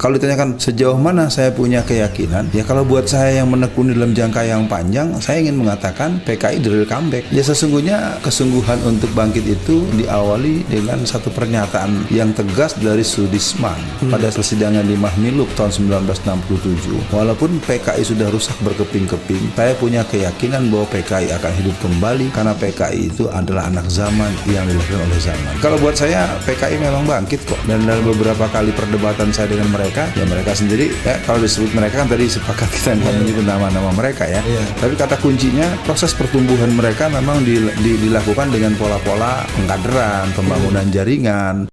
Kalau ditanyakan sejauh mana saya punya keyakinan, ya kalau buat saya yang menekuni dalam jangka yang panjang, saya ingin mengatakan PKI drill comeback. Ya sesungguhnya kesungguhan untuk bangkit itu diawali dengan satu pernyataan yang tegas dari Sudisman pada persidangan di Mahmilub tahun 1967. Walaupun PKI sudah rusak berkeping-keping, saya punya keyakinan bahwa PKI akan hidup kembali karena PKI itu adalah anak zaman yang dilahirkan oleh zaman. Kalau buat saya PKI memang bangkit kok, dan dalam beberapa kali perdebatan saya dengan mereka, ya mereka sendiri ya, kalau disebut mereka kan tadi sepakat kita menyebut nama-nama mereka ya. Tapi kata kuncinya proses pertumbuhan mereka memang dilakukan dengan pola-pola pengkaderan, pembangunan jaringan.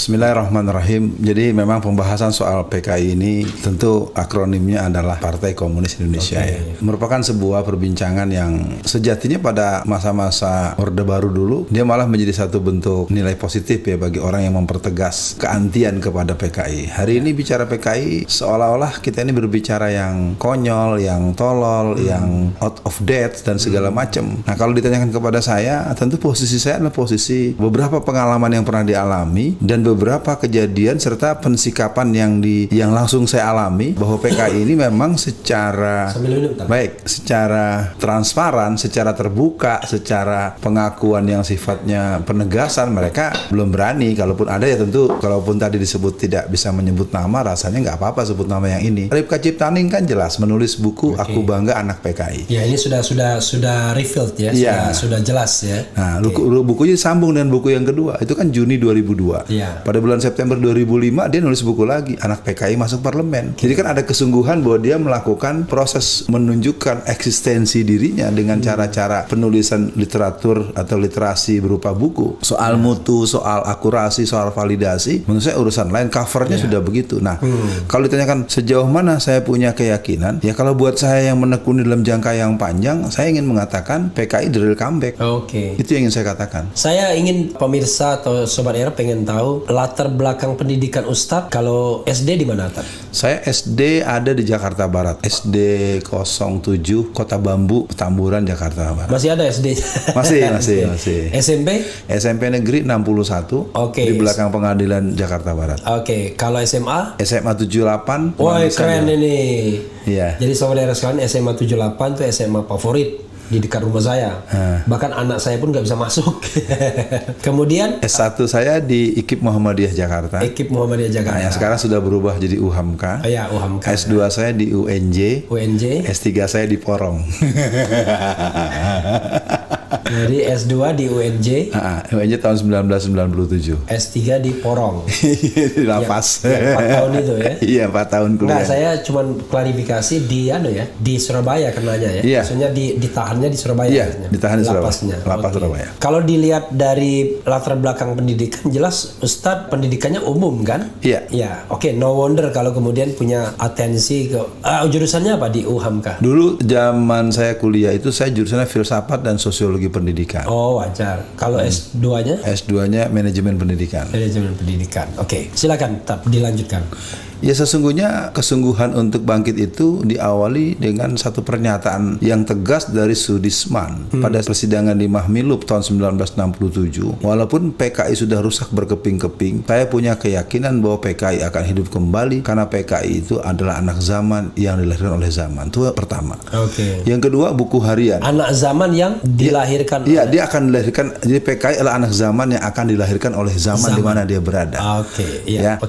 Bismillahirrahmanirrahim. Jadi memang pembahasan soal PKI ini tentu akronimnya adalah Partai Komunis Indonesia ya. Merupakan sebuah perbincangan yang sejatinya pada masa-masa Orde Baru dulu dia malah menjadi satu bentuk nilai positif ya bagi orang yang mempertegas keantian kepada PKI. Hari ini bicara PKI seolah-olah kita ini berbicara yang konyol, yang tolol, yang out of date dan segala macam. Nah, kalau ditanyakan kepada saya, tentu posisi saya adalah posisi beberapa pengalaman yang pernah dialami dan beberapa kejadian serta pensikapan yang langsung saya alami bahwa PKI ini memang secara secara transparan, secara terbuka, secara pengakuan yang sifatnya penegasan mereka belum berani. Kalaupun ada ya tentu, kalaupun tadi disebut tidak bisa menyebut nama, rasanya nggak apa-apa sebut nama yang ini. Ripka Ciptaning kan jelas menulis buku Aku Bangga Anak PKI. Ya, ini sudah revealed ya, sudah jelas ya. Nah, bukunya sambung dengan buku yang kedua. Itu kan Juni 2002. Pada bulan September 2005 dia nulis buku lagi, Anak PKI Masuk Parlemen. Jadi kan ada kesungguhan bahwa dia melakukan proses menunjukkan eksistensi dirinya dengan cara-cara penulisan literatur atau literasi berupa buku. Soal mutu, soal akurasi, soal validasi, menurut saya urusan lain. Covernya sudah begitu. Nah, kalau ditanyakan sejauh mana saya punya keyakinan, ya kalau buat saya yang menekuni dalam jangka yang panjang, saya ingin mengatakan PKI drill comeback. Itu yang ingin saya katakan. Saya ingin pemirsa atau Sobat Era pengen tahu latar belakang pendidikan Ustadz. Kalau SD di mana, Tad? Saya SD ada di Jakarta Barat. SD 07 Kota Bambu, Petamburan, Jakarta Barat. Masih ada SD? Masih. SMP? SMP Negeri 61 di belakang Pengadilan Jakarta Barat. Kalau SMA? SMA 78. Wah, keren ini. Iya. Jadi saudara sekalian, SMA 78 itu SMA favorit di dekat rumah saya. Bahkan anak saya pun nggak bisa masuk. Kemudian S1 saya di IKIP Muhammadiyah Jakarta. IKIP Muhammadiyah Jakarta. Yang sekarang sudah berubah jadi UHAMKA. UHAMKA. S2 saya di UNJ. S3 saya di Porong. Jadi S2 di UNJ. UNJ tahun 1997. S3 di Porong. Di lapas. 4 tahun itu ya. Iya, 4 tahun kuliah. Enggak, saya cuma klarifikasi di di Surabaya kenanya ya. Maksudnya ditahannya di Surabaya. Iya, ditahan di Surabaya. Lapas Surabaya. Kalau dilihat dari latar belakang pendidikan, jelas Ustadz pendidikannya umum kan? Iya. No wonder kalau kemudian punya atensi ke jurusannya apa di UHAMKA? Dulu zaman saya kuliah itu saya jurusannya filsafat dan sosiologi pendidikan. Oh, wajar. Kalau S2-nya? S2-nya manajemen pendidikan. Manajemen pendidikan. Silakan tetap dilanjutkan. Ya sesungguhnya kesungguhan untuk bangkit itu diawali dengan satu pernyataan yang tegas dari Sudisman pada persidangan di Mahmilub tahun 1967. Walaupun PKI sudah rusak berkeping-keping, saya punya keyakinan bahwa PKI akan hidup kembali karena PKI itu adalah anak zaman yang dilahirkan oleh zaman. Itu pertama. Yang kedua, buku harian. Anak zaman yang dilahirkan. Iya, dia akan dilahirkan. Jadi PKI adalah anak zaman yang akan dilahirkan oleh zaman di mana dia berada.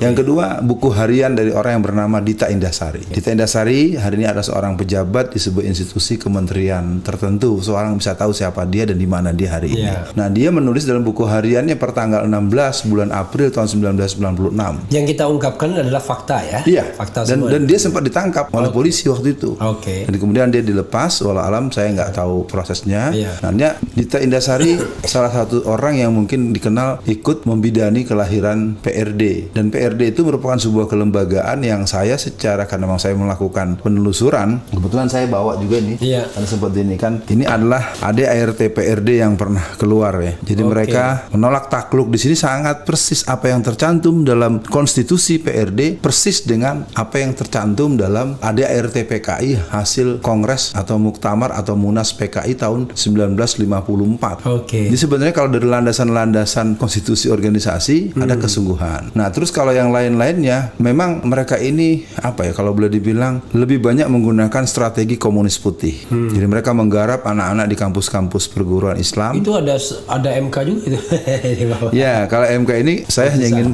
Yang kedua, buku harian dari orang yang bernama Dita Indasari. Dita Indasari hari ini adalah seorang pejabat di sebuah institusi kementerian tertentu. Seorang bisa tahu siapa dia dan di mana dia hari ini. Nah, dia menulis dalam buku hariannya per tanggal 16 bulan April tahun 1996. Yang kita ungkapkan adalah fakta ya? Iya. Fakta dan dia sempat ditangkap oleh polisi waktu itu. Dan kemudian dia dilepas. Walau alam saya nggak tahu prosesnya. Nah, Dita Indasari salah satu orang yang mungkin dikenal ikut membidani kelahiran PRD. Dan PRD itu merupakan sebuah kelembagaan kelembagaan yang saya secara, karena memang saya melakukan penelusuran, kebetulan saya bawa juga nih, karena seperti ini kan, ini adalah ADART PRD yang pernah keluar ya. Jadi mereka menolak takluk di sini sangat persis apa yang tercantum dalam konstitusi PRD, persis dengan apa yang tercantum dalam ADART PKI hasil Kongres atau Muktamar atau Munas PKI tahun 1954. Jadi sebenarnya kalau dari landasan-landasan konstitusi organisasi ada kesungguhan. Nah, terus kalau yang lain-lainnya, memang mereka ini apa ya, kalau boleh dibilang lebih banyak menggunakan strategi komunis putih. Jadi mereka menggarap anak-anak di kampus-kampus perguruan Islam. Itu ada MK juga itu. Ya, kalau MK ini saya hanya ingin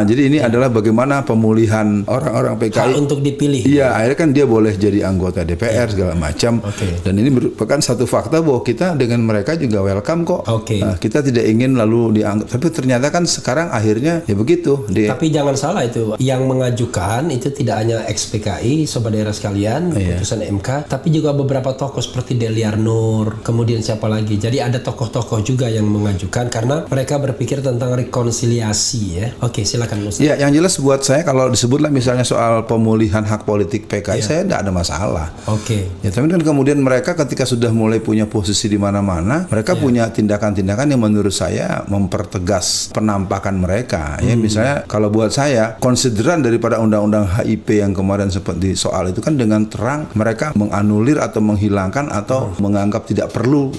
jadi ini adalah bagaimana pemulihan orang-orang PKI hak untuk dipilih. Iya, akhirnya kan dia boleh jadi anggota DPR segala macam. Dan ini merupakan satu fakta bahwa kita dengan mereka juga welcome kok. Nah, kita tidak ingin lalu dianggap, tapi ternyata kan sekarang akhirnya ya begitu. Tapi jangan salah, itu yang mengajukan itu tidak hanya ex-PKI, sobat daerah sekalian, putusan MK, tapi juga beberapa tokoh seperti Deliar Nur, kemudian siapa lagi. Jadi ada tokoh-tokoh juga yang mengajukan karena mereka berpikir tentang rekonsiliasi ya. Oke, silakan Ustaz. Ya, yang jelas buat saya kalau disebutlah misalnya soal pemulihan hak politik PKI, saya tidak ada masalah. Ya, tapi kan kemudian mereka ketika sudah mulai punya posisi di mana-mana, mereka punya tindakan-tindakan yang menurut saya mempertegas penampakan mereka. Ya, misalnya kalau buat saya konsideran daripada undang-undang HIP yang kemarin seperti soal itu kan dengan terang mereka menganulir atau menghilangkan atau menganggap tidak perlu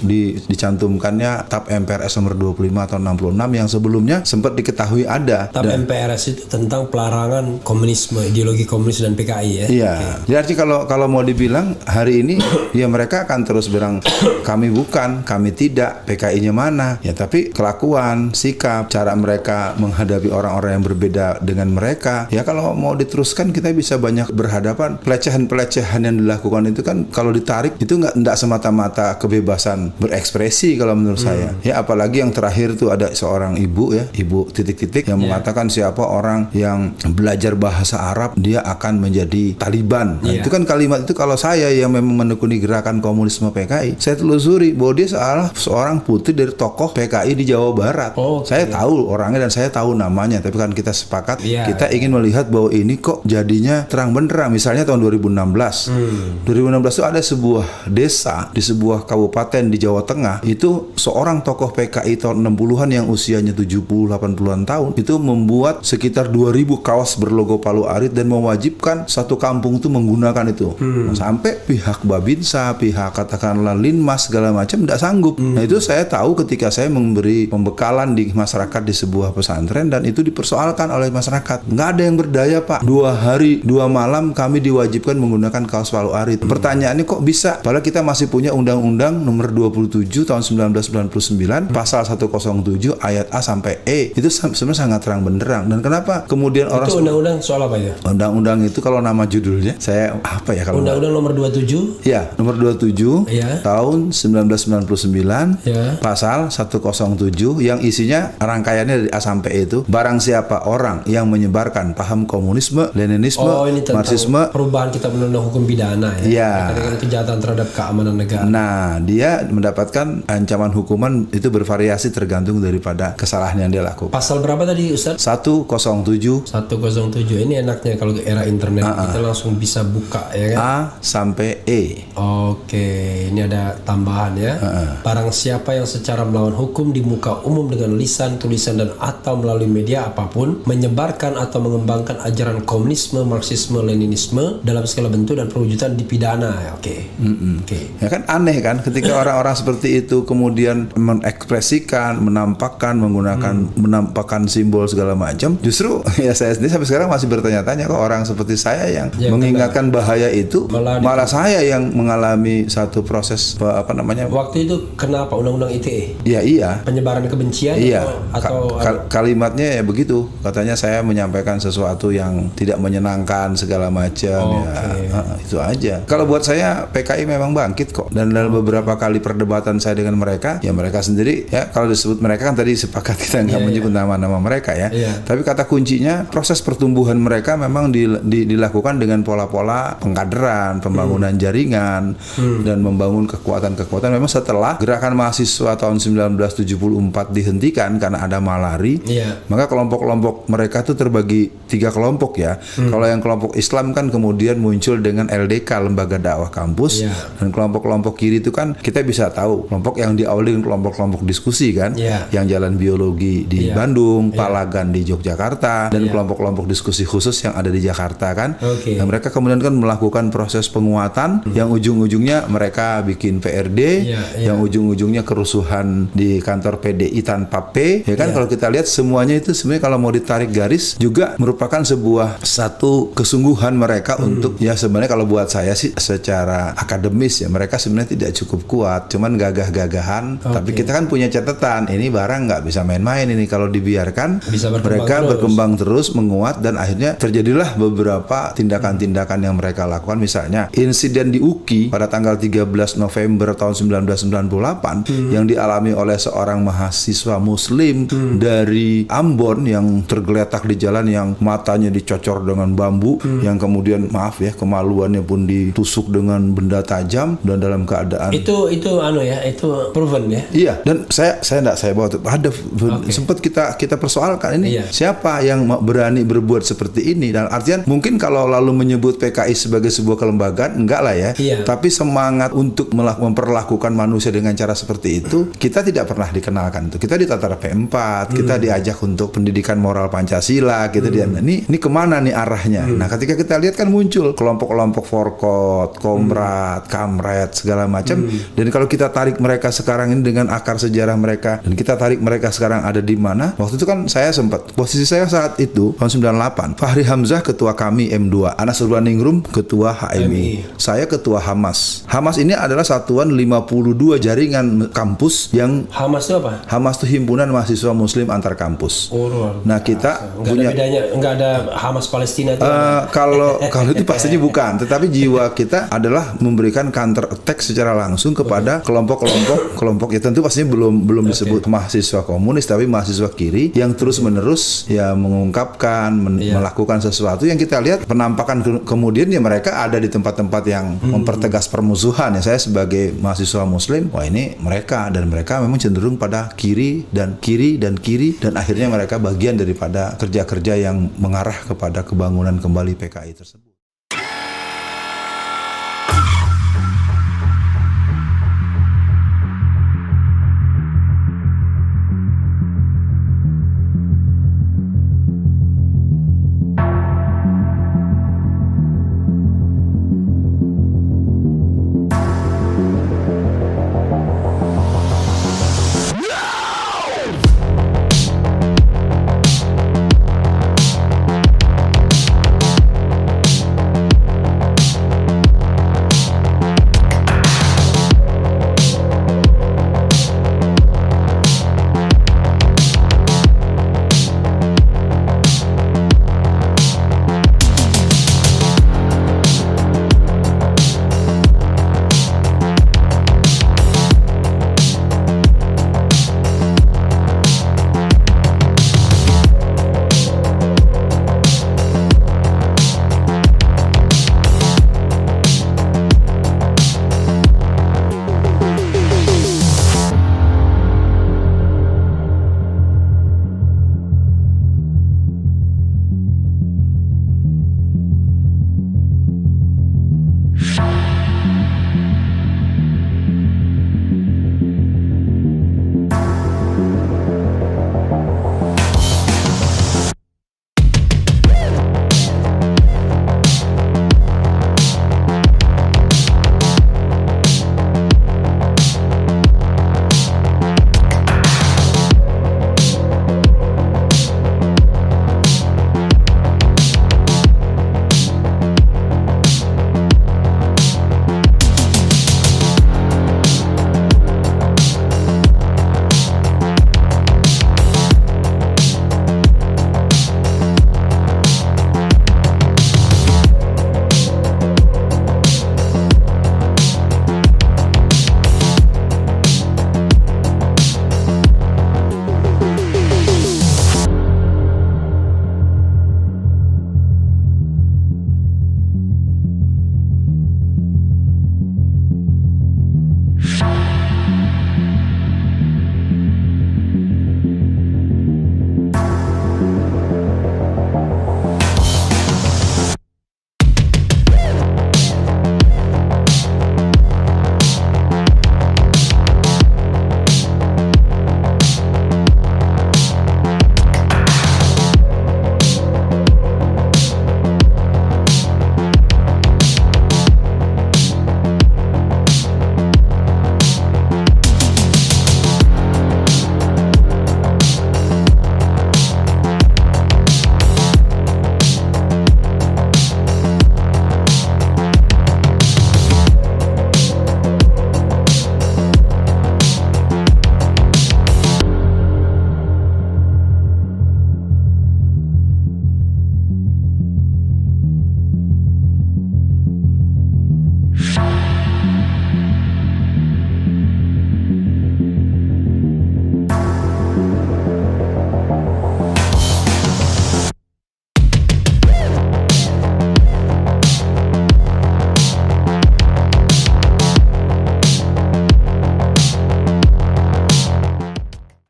dicantumkannya TAP MPRS nomor 25 atau 66 yang sebelumnya sempat diketahui ada. TAP MPRS itu tentang pelarangan komunisme, ideologi komunis dan PKI ya. Iya. Jadi kalau mau dibilang hari ini ya mereka akan terus bilang kami bukan, kami tidak, PKI-nya mana. Ya tapi kelakuan, sikap, cara mereka menghadapi orang-orang yang berbeda dengan mereka. Ya kalau mau diteruskan kita bisa banyak berhadapan. Pelecehan-pelecehan yang dilakukan itu kan kalau ditarik itu nggak semata-mata kebebasan berekspresi kalau menurut saya. Ya apalagi yang terakhir tuh ada seorang ibu ya, ibu titik-titik yang mengatakan siapa orang yang belajar bahasa Arab dia akan menjadi Taliban. Nah, itu kan kalimat itu kalau saya yang memang menekuni gerakan komunisme PKI, saya telusuri bahwa dia seorang putri dari tokoh PKI di Jawa Barat. Saya tahu orangnya dan saya tahu namanya, tapi kan kita sepakat kita ingin melihat bahwa ini kok jadinya terang benderang. Misalnya tahun 2016. 2016 itu ada sebuah desa di sebuah kabupaten di Jawa Tengah, itu seorang tokoh PKI tahun 60-an yang usianya 70-80-an tahun itu membuat sekitar 2000 kaos berlogo Palu Arit dan mewajibkan satu kampung itu menggunakan itu. Nah, sampai pihak Babinsa, pihak katakanlah Linmas segala macam tidak sanggup. Nah, itu saya tahu ketika saya memberi pembekalan di masyarakat di sebuah pesantren dan itu dipersoalkan oleh masyarakat. Nggak ada yang berdaya, Pak. 2 hari 2 malam kami diwajibkan menggunakan kaos Palu Arit. Pertanyaannya kok bisa? Padahal kita masih punya Undang-Undang nomor 27 tahun 1999 pasal 107 ayat A sampai E. Itu sebenarnya sangat terang benderang. Dan kenapa kemudian orang itu undang-undang soal apa ya? Undang-undang itu kalau nama judulnya saya apa ya kalau Undang-Undang nomor 27? Ya, nomor 27 tahun 1999 pasal 107 yang isinya rangkaiannya dari A sampai E itu barang siapa orang yang menyebarkan paham komunisme, Leninisme, Marxisme, perubahan kitab undang-undang hukum pidana ya. Dengan kejahatan terhadap keamanan negara. Nah, dia mendapatkan ancaman hukuman itu bervariasi tergantung daripada kesalahan yang dia lakukan. Pasal berapa tadi Ustaz? 107. 107. Ini enaknya kalau era internet kita langsung bisa buka ya kan? A sampai E. Oke, ini ada tambahan ya. Barang siapa yang secara melawan hukum di muka umum dengan lisan, tulisan dan atau melalui media apapun menyebarkan atau mengembangkan ajaran komunisme, Marxisme, Leninisme dalam segala bentuk dan perwujudan dipidana. Oke. Ya kan aneh kan ketika orang-orang seperti itu kemudian mengekspresikan, menampakkan, menampakkan simbol segala macam. Justru ya saya sendiri sampai sekarang masih bertanya-tanya kok orang seperti saya yang mengingatkan bahaya itu malah saya yang mengalami satu proses Waktu itu kenapa undang-undang ITE? Iya. Penyebaran kebencian atau kalimatnya ya begitu. Katanya saya menyampaikan sesuatu yang tidak menyenangkan segala macam itu aja. Kalau buat saya PKI memang bangkit kok. Dan dalam beberapa kali perdebatan saya dengan mereka, ya mereka sendiri ya kalau disebut mereka kan tadi sepakat kita nggak menyebut nama-nama mereka ya. Tapi kata kuncinya proses pertumbuhan mereka memang dilakukan dengan pola-pola pengkaderan, pembangunan jaringan dan membangun kekuatan-kekuatan. Memang setelah gerakan mahasiswa tahun 1974 dihentikan karena ada malari, maka kelompok-kelompok mereka tuh terbagi 3 kelompok ya. Kalau yang kelompok Islam kan kemudian muncul dengan LDK, Lembaga Dakwah Kampus, dan kelompok-kelompok kiri itu kan kita bisa tahu kelompok yang diawali dengan kelompok-kelompok diskusi kan, yang Jalan Biologi di Bandung, Palagan di Yogyakarta, dan kelompok-kelompok diskusi khusus yang ada di Jakarta kan. Dan mereka kemudian kan melakukan proses penguatan yang ujung-ujungnya mereka bikin PRD, yang ujung-ujungnya kerusuhan di kantor PDI tanpa P, ya kan. Kalau kita lihat semuanya itu sebenarnya kalau mau ditarik garis juga merupakan sebuah satu kesungguhan mereka untuk, ya sebenarnya kalau buat saya sih secara akademis ya mereka sebenarnya tidak cukup kuat, cuman gagah-gagahan. Tapi kita kan punya catatan, ini barang nggak bisa main-main ini kalau dibiarkan. Mereka berkembang terus, menguat, dan akhirnya terjadilah beberapa tindakan-tindakan yang mereka lakukan. Misalnya insiden di UKI pada tanggal 13 November tahun 1998 yang dialami oleh seorang mahasiswa muslim dari Ambon yang tergeletak di jalan, yang matanya dicocor dengan bambu, yang kemudian maaf ya kemaluannya pun ditusuk dengan benda tajam, dan dalam keadaan itu itu proven ya. Iya, dan saya bawa tuh ada sempat kita persoalkan ini siapa yang berani berbuat seperti ini, dan artian mungkin kalau lalu menyebut PKI sebagai sebuah kelembagaan enggak lah ya, tapi semangat untuk memperlakukan manusia dengan cara seperti itu kita tidak pernah dikenalkan. Itu kita ditata P4, kita diajak untuk pendidikan moral Pancasila, kita ini kemana nih arahnya. Nah ketika kita lihat kan muncul kelompok-kelompok Forkot, Komrad, Kamret segala macam, dan kalau kita tarik mereka sekarang ini dengan akar sejarah mereka, dan kita tarik mereka sekarang ada di mana. Waktu itu kan saya sempat, posisi saya saat itu tahun 98, Fahri Hamzah ketua kami M2, Anas Urbaningrum ketua HMI, saya ketua Hamas. Hamas ini adalah satuan 52 jaringan kampus yang Hamas itu apa? Hamas itu himpunan mahasiswa muslim antar kampus. Nah kita punya ada bedanya, nggak ada Hamas Palestina itu. Kalau itu pastinya bukan, tetapi jiwa kita adalah memberikan counter attack secara langsung kepada kelompok ya tentu pastinya belum disebut mahasiswa komunis, tapi mahasiswa kiri yang terus menerus ya mengungkapkan melakukan sesuatu yang kita lihat penampakan kemudian ya mereka ada di tempat-tempat yang mempertegas permusuhan. Ya saya sebagai mahasiswa muslim, wah ini mereka memang cenderung pada kiri dan akhirnya mereka bagian daripada kerja-kerja yang mengarah kepada kebangunan kembali PKI tersebut.